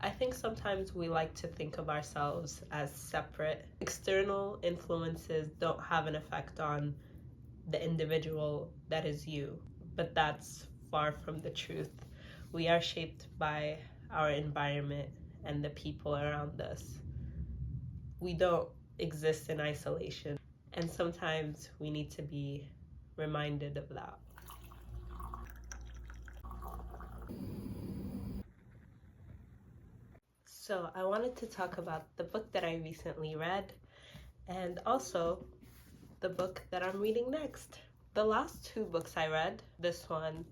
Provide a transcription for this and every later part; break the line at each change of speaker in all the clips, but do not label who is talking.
I think sometimes we like to think of ourselves as separate. External influences don't have an effect on the individual that is you, but that's far from the truth. We are shaped by our environment and the people around us. We don't exist in isolation, and sometimes we need to be reminded of that. So, I wanted to talk about the book that I recently read and also the book that I'm reading next. The last two books I read, this one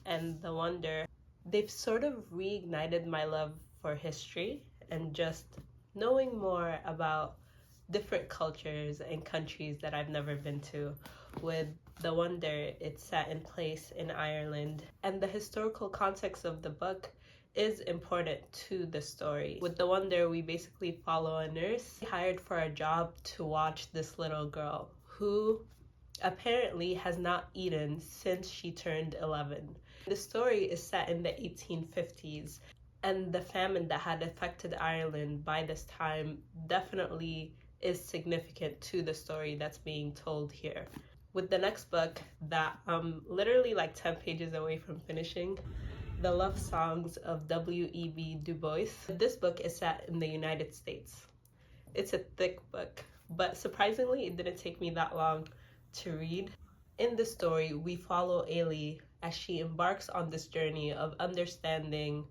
and The Wonder, they've sort of reignited my love for history and just knowing more about different cultures and countries that I've never been to. With The Wonder, it's set in place in Ireland, and the historical context of the book is important to the story. With The Wonder, we basically follow a nurse hired for a job to watch this little girl who apparently has not eaten since she turned 11. The story is set in the 1850s, and the famine that had affected Ireland by this time definitely is significant to the story that's being told here. With the next book that I'm literally like 10 pages away from finishing, The Love Songs of W.E.B. Du Bois. This book is set in the United States. It's a thick book, but surprisingly, it didn't take me that long to read. In the story, we follow Ailey as she embarks on this journey of understanding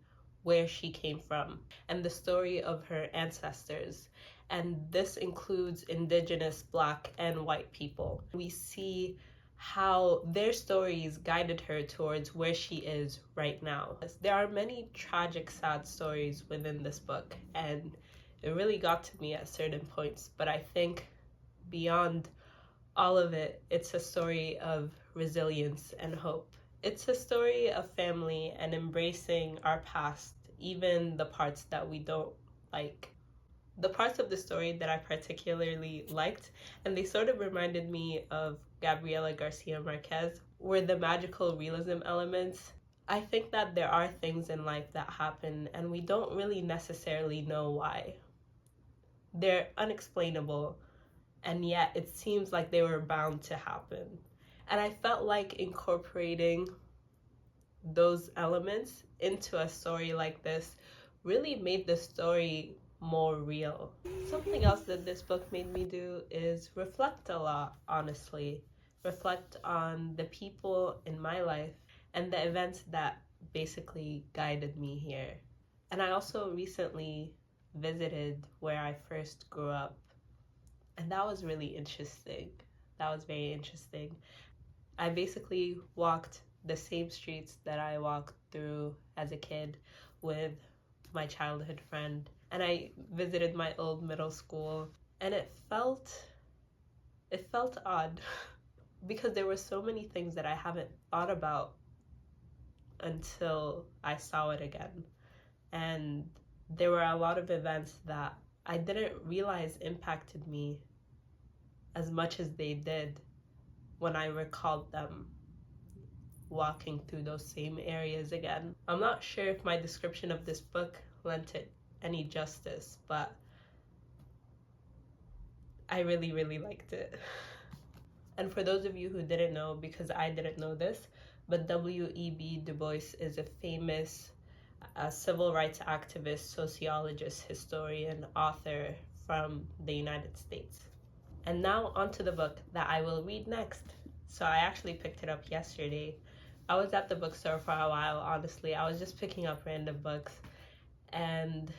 where she came from and the story of her ancestors. And this includes Indigenous, Black, and white people. We see how their stories guided her towards where she is right now. There are many tragic, sad stories within this book, and it really got to me at certain points, but I think beyond all of it, it's a story of resilience and hope. It's a story of family and embracing our past, even the parts that we don't like. The parts of the story that I particularly liked, and they sort of reminded me of Gabriela Garcia Marquez, were the magical realism elements. I think that there are things in life that happen and we don't really necessarily know why. They're unexplainable, and yet it seems like they were bound to happen. And I felt like incorporating those elements into a story like this really made the story more real. Something else that this book made me do is reflect a lot, honestly. Reflect on the people in my life and the events that basically guided me here. And I also recently visited where I first grew up, and that was really interesting. That was very interesting. I basically walked the same streets that I walked through as a kid with my childhood friend, and I visited my old middle school, and it felt odd because there were so many things that I haven't thought about until I saw it again. And there were a lot of events that I didn't realize impacted me as much as they did when I recalled them walking through those same areas again. I'm not sure if my description of this book lent it any justice, but I really, really liked it. And for those of you who didn't know, because I didn't know this, but W.E.B. Du Bois is a famous civil rights activist, sociologist, historian, author from the United States. And now onto the book that I will read next. So I actually picked it up yesterday. I was at the bookstore for a while, honestly. I was just picking up random books. And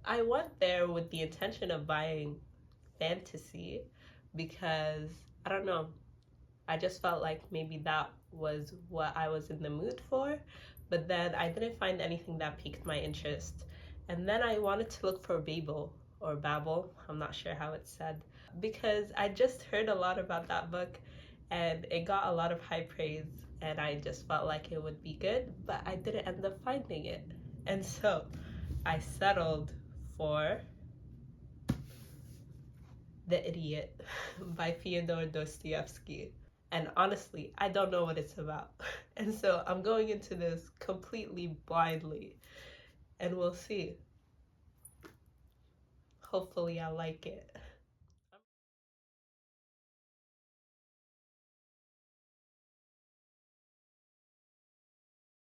I went there with the intention of buying fantasy because, I don't know, I just felt like maybe that was what I was in the mood for. But then I didn't find anything that piqued my interest. And then I wanted to look for Babel, or Babel, I'm not sure how it's said, because I just heard a lot about that book and it got a lot of high praise, and I just felt like it would be good, but I didn't end up finding it. And so I settled for The Idiot by Fyodor Dostoevsky. And honestly, I don't know what it's about. And so I'm going into this completely blindly, and we'll see. Hopefully I like it.